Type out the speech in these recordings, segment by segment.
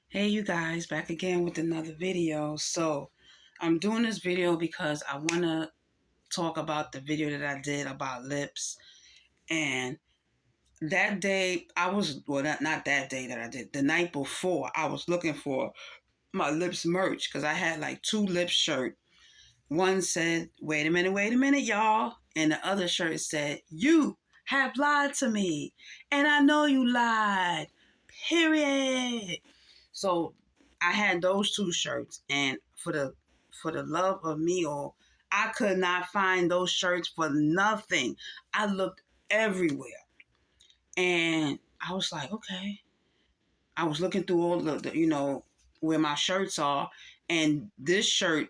Hey you guys, back again with another video. So I'm doing this video because I want to talk about the video that I did about lips. And that day I was, well, not that day that I did, the night before I was looking for my lips merch because I had like two lip shirts. One said, wait a minute, y'all. And the other shirt said, you have lied to me. And I know you lied. Period. So I had those two shirts, and for the love of me all, I could not find those shirts for nothing. I looked everywhere, and I was like, okay. I was looking through all the where my shirts are, and this shirt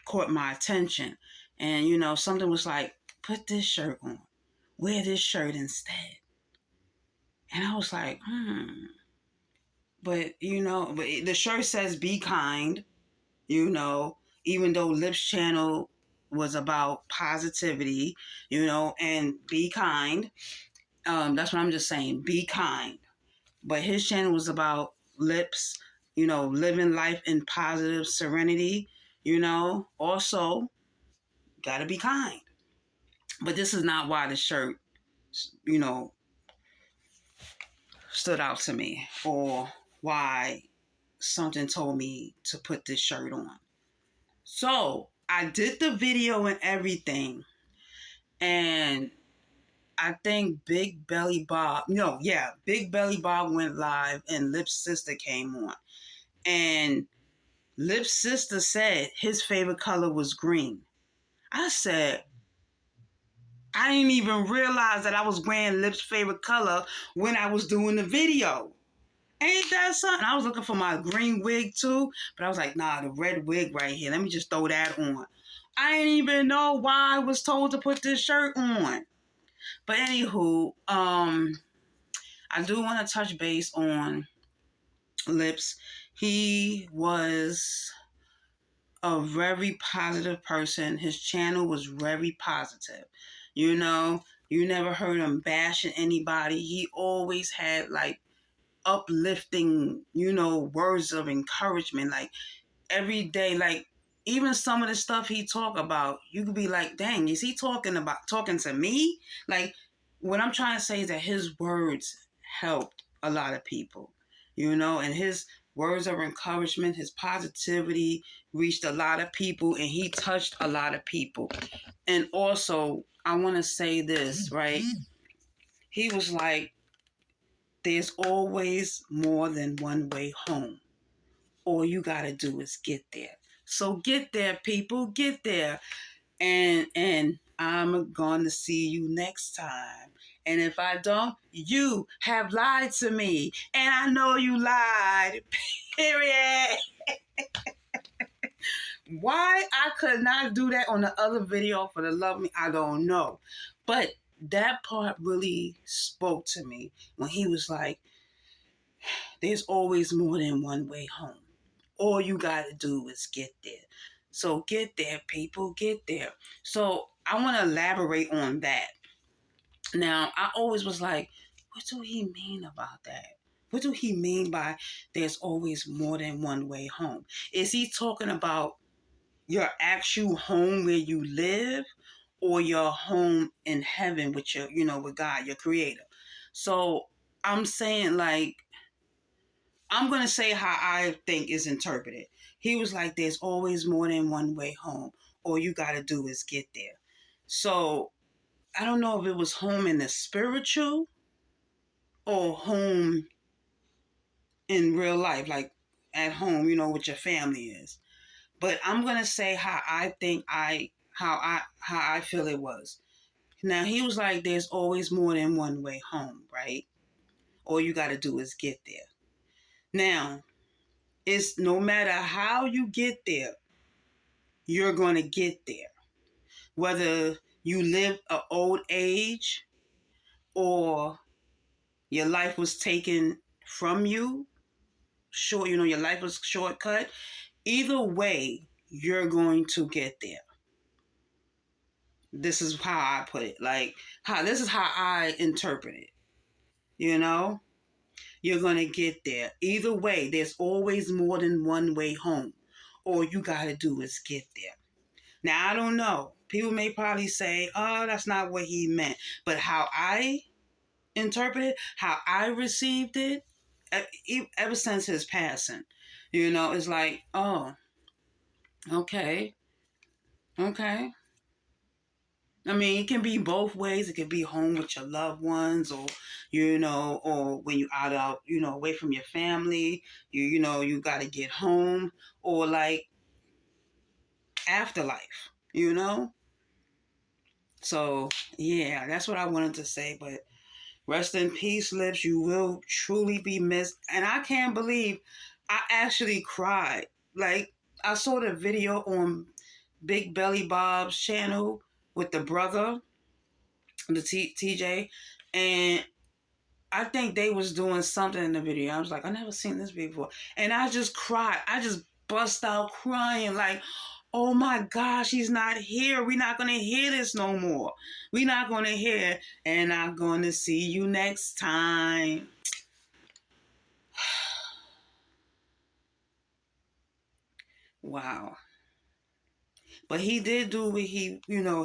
caught my attention, and something was like, put this shirt on, wear this shirt instead, and I was like, but the shirt says be kind. Even though Lip's channel was about positivity, and be kind. That's what I'm just saying, be kind. But his channel was about Lips, living life in positive serenity, also gotta be kind. But this is not why the shirt, you know, stood out to me or why something told me to put this shirt on. So I did the video and everything, and I think Big Belly Bob went live and Lip's sister came on. And Lip's sister said his favorite color was green. I said, I didn't even realize that I was wearing Lip's favorite color when I was doing the video. Ain't that something? I was looking for my green wig too, but I was like, nah, the red wig right here. Let me just throw that on. I didn't even know why I was told to put this shirt on. But anywho, I do want to touch base on Lips. He was a very positive person. His channel was very positive. You never heard him bashing anybody. He always had like uplifting, words of encouragement. Like every day, like even some of the stuff he talk about, you could be like, dang, is he talking to me? Like what I'm trying to say is that his words helped a lot of people, and his words of encouragement, his positivity reached a lot of people, and he touched a lot of people. And also, I want to say this, right? He was like, there's always more than one way home. All you got to do is get there. So get there, people, get there. And I'm going to see you next time. And if I don't, you have lied to me. And I know you lied. Period. Why I could not do that on the other video, for the love of me, I don't know. But that part really spoke to me when he was like, there's always more than one way home. All you got to do is get there. So get there, people, get there. So I want to elaborate on that. Now, I always was like, what do he mean about that? What do he mean by there's always more than one way home? Is he talking about your actual home where you live, or your home in heaven with with God, your creator? So I'm saying, like, I'm going to say how I think is interpreted. He was like, there's always more than one way home. All you got to do is get there. So I don't know if it was home in the spiritual or home in real life, like at home, with your family is. But I'm going to say how I think how I feel it was. Now, he was like, there's always more than one way home, right? All you got to do is get there. Now, it's no matter how you get there, you're going to get there. Whether you live an old age or your life was taken from you, your life was shortcut. Either way, you're going to get there. This is how I put it. This is how I interpret it. you're going to get there. Either way, there's always more than one way home. All you got to do is get there. Now, I don't know. People may probably say, oh, that's not what he meant. But how I interpreted it, how I received it, ever since his passing, it's like, oh, okay, okay. I mean, it can be both ways. It could be home with your loved ones, or or when you out, away from your family. You got to get home, or like afterlife. So yeah, that's what I wanted to say. But rest in peace, Lips. You will truly be missed, and I can't believe I actually cried. Like, I saw the video on Big Belly Bob's channel with the brother, the TJ, and I think they was doing something in the video. I was like, I never seen this before, and I just cried. I just bust out crying, like, oh my gosh, he's not here. We're not gonna hear this no more. We're not gonna hear, and I'm gonna see you next time. Wow. But he did do what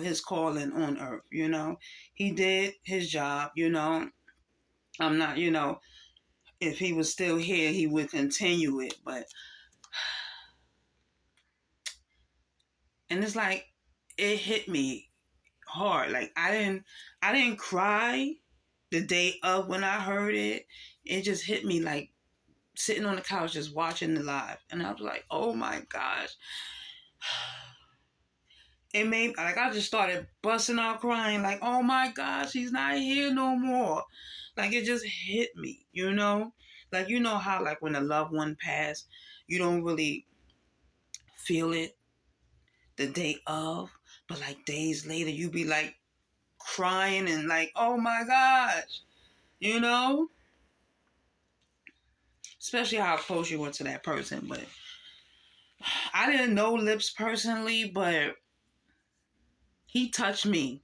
his calling on earth, He did his job, I'm not, if he was still here, he would continue it. But, and it's like, it hit me hard. Like, I didn't cry the day of when I heard it. It just hit me like sitting on the couch just watching the live. And I was like, oh my gosh. It made, like, I just started busting out crying, like, oh my gosh, he's not here no more. Like, it just hit me, Like, how, like, when a loved one passed, you don't really feel it the day of, but like days later, you be like crying and like, oh my gosh, Especially how close you were to that person. But I didn't know Lips personally, but he touched me.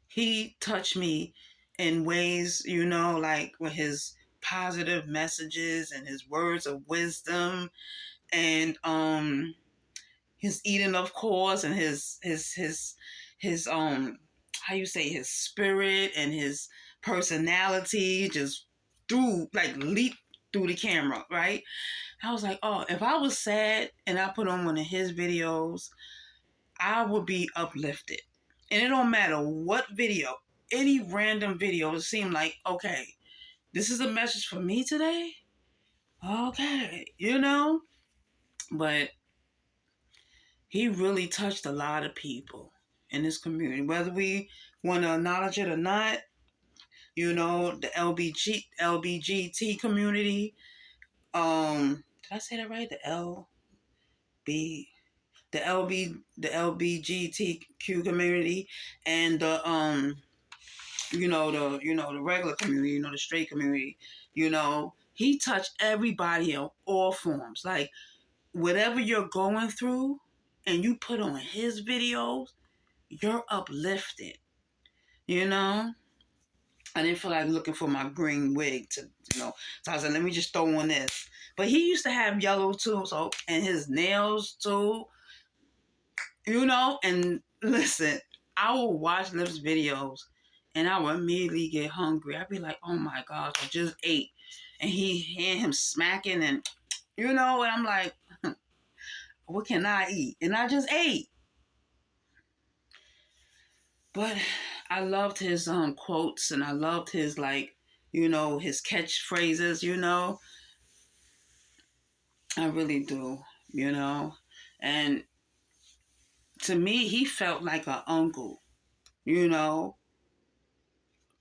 He touched me in ways, like with his positive messages and his words of wisdom, and his eating, of course, and his how you say, his spirit and his personality just leaped through the camera, right? I was like, oh, if I was sad and I put on one of his videos, I would be uplifted. And it don't matter what video, any random video, it seemed like, okay, this is a message for me today? Okay, But he really touched a lot of people in this community, whether we want to acknowledge it or not. The LBGT community. Did I say that right? The LBGTQ community, and the regular community, the straight community. He touched everybody in all forms. Like, whatever you're going through, and you put on his videos, you're uplifted. I didn't feel like looking for my green wig to, So I was like, let me just throw on this. But he used to have yellow too, and his nails too, and listen, I will watch Lips videos and I would immediately get hungry. I'd be like, oh my gosh, I just ate. And he hear him smacking and, and I'm like, what can I eat? And I just ate. But I loved his quotes, and I loved his, like, his catchphrases, I really do, And to me, he felt like an uncle, an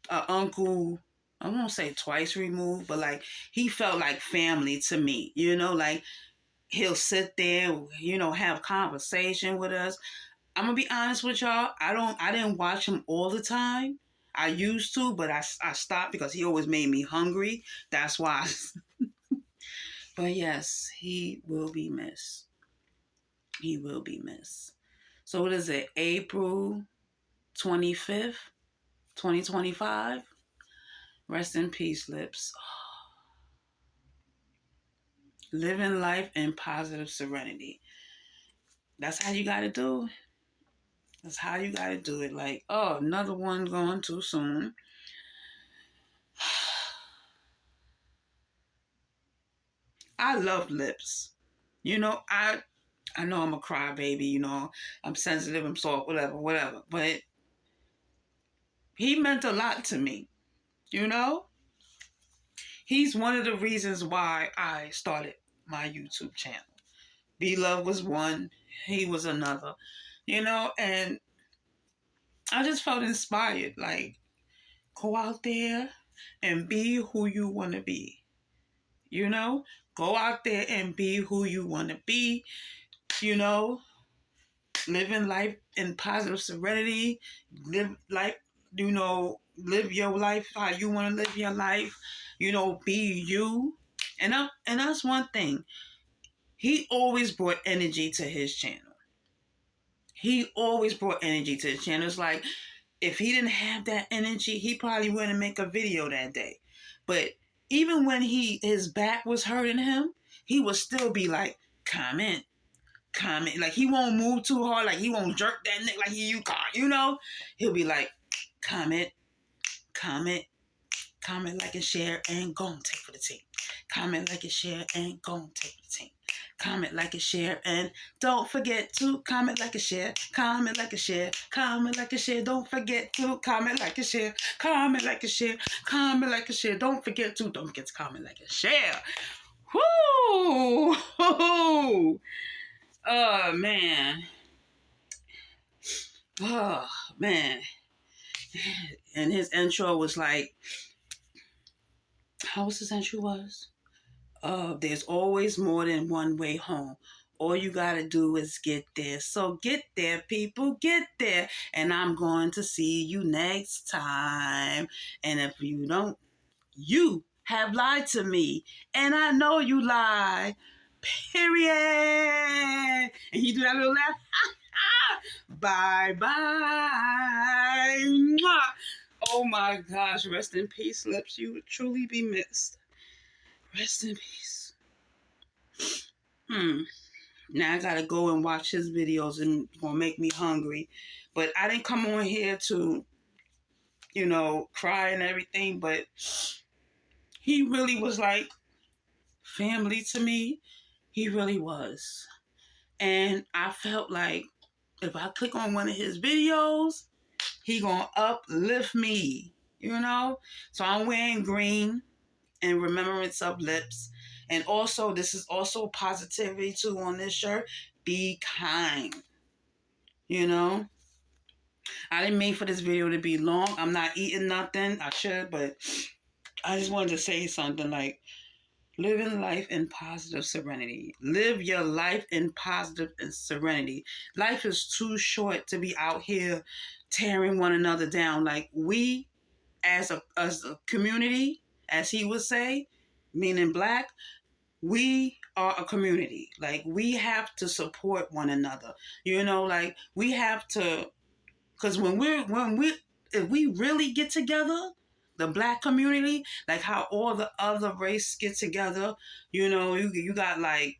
uncle, I won't say twice removed, but like he felt like family to me, like he'll sit there, have conversation with us. I'm gonna be honest with y'all. I didn't watch him all the time. I used to, but I stopped because he always made me hungry. That's why. But yes, he will be missed. He will be missed. So what is it? April 25th, 2025. Rest in peace, Lips. Living life in positive serenity. That's how you got to do it. That's how you got to do it. Like, oh, another one going too soon. I love lips. You know, I know I'm a crybaby, you know, I'm sensitive, I'm soft, whatever. But he meant a lot to me, you know? He's one of the reasons why I started my YouTube channel. B-Love was one, he was another, you know, and I just felt inspired. Like, go out there and be who you want to be, you know? Go out there and be who you want to be, you know? Living life in positive serenity, live life, you know, live your life how you want to live your life, you know, be you. And that's one thing. He always brought energy to his channel. He always brought energy to his channel. It's like if he didn't have that energy, he probably wouldn't make a video that day. But even when his back was hurting him, he would still be like, comment. Like he won't move too hard, like he won't jerk that neck like you can't, you know? He'll be like, comment, like and share, and go and take for the team. Comment, like and share, and go and take for the team. Comment, like and share, and don't forget to comment, like and share, comment, like and share, comment, like and share. Don't forget to comment, like and share, comment, like and share, comment, like and share. Don't forget to comment, like and share. Whoo! Oh, man. Oh, man. And his intro was like, how was his intro was? There's always more than one way home. All you got to do is get there. So get there, people, get there. And I'm going to see you next time. And if you don't, you have lied to me. And I know you lie. Period. And he do that little laugh. Bye-bye. Oh my gosh. Rest in peace, Lips. You would truly be missed. Rest in peace. Now I gotta go and watch his videos and it's gonna make me hungry. But I didn't come on here to, you know, cry and everything, but he really was like family to me. He really was. And I felt like if I click on one of his videos, he gonna uplift me, you know? So I'm wearing green in remembrance of Lips. And also, this is also positivity too on this shirt. Be kind, you know? I didn't mean for this video to be long. I'm not eating nothing. I should, but I just wanted to say something like, living life in positive serenity. Live your life in positive serenity. Life is too short to be out here tearing one another down. Like we, as a community, as he would say, meaning Black, we are a community. Like we have to support one another. You know, like we have to, because if we really get together, the Black community, like how all the other races get together, you know, you got like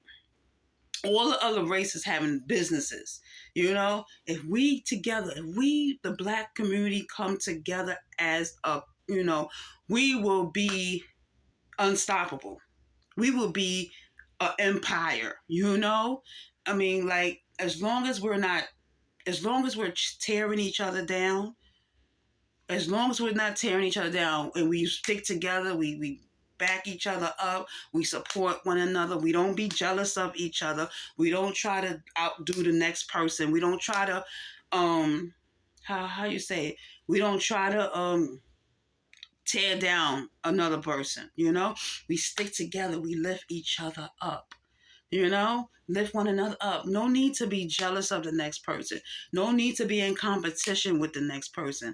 all the other races having businesses, you know, if we together, if we, the Black community, come together as a, you know, we will be unstoppable. We will be an empire, you know? I mean, like, as long as we're tearing each other down, as long as we're not tearing each other down and we stick together, we back each other up, we support one another, we don't be jealous of each other, we don't try to outdo the next person, we don't try to, how you say it, we don't try to, tear down another person, you know? We stick together, we lift each other up, you know? Lift one another up. No need to be jealous of the next person. No need to be in competition with the next person.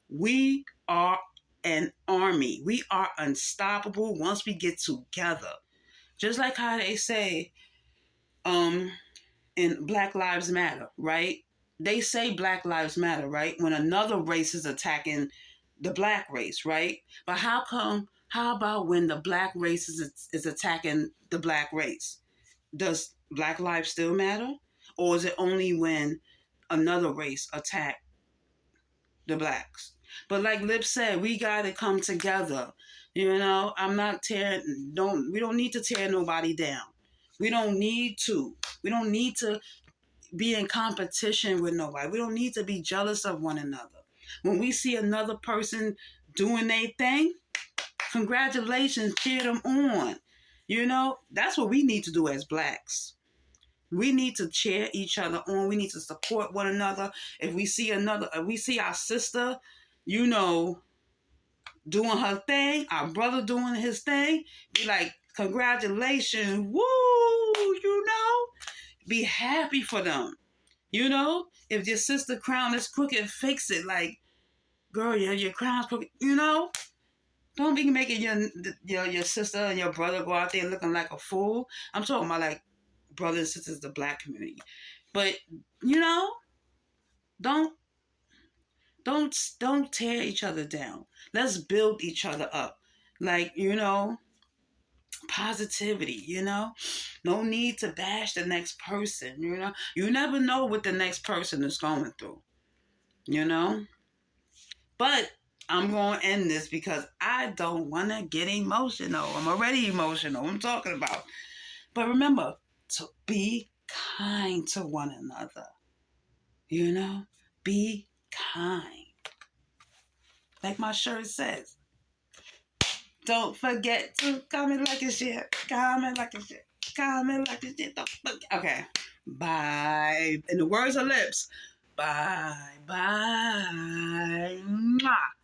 We are an army. We are unstoppable once we get together. Just like how they say in Black Lives Matter, right? They say Black Lives Matter, right? When another race is attacking the Black race, right? But how come How about when the black race is attacking the black race? Does black life still matter? Or is it only when another race attack the blacks? But like Lip said, we gotta come together. You know, I'm not tearing we don't need to tear nobody down. We don't need to. We don't need to be in competition with nobody. We don't need to be jealous of one another. When we see another person doing their thing, congratulations, cheer them on. You know, that's what we need to do as blacks. We need to cheer each other on. We need to support one another. If we see our sister, you know, doing her thing, our brother doing his thing, be like, congratulations, woo, you know, be happy for them. You know, if your sister crown is crooked, fix it. Like, girl, your crown's crooked, you know. Don't be making your sister and your brother go out there looking like a fool. I'm talking about like brothers and sisters, the black community. But you know, don't don't tear each other down. Let's build each other up. Like, you know, positivity, you know. No need to bash the next person, you know. You never know what the next person is going through, you know. But I'm going to end this because I don't want to get emotional. I'm already emotional. I'm talking about. But remember to be kind to one another. You know, be kind. Like my shirt says. Don't forget to comment, like, and share. Comment, like, and share. Comment, like, and share. Don't forget. Okay. Bye. In the words of Lips. Bye. Bye. Mwah.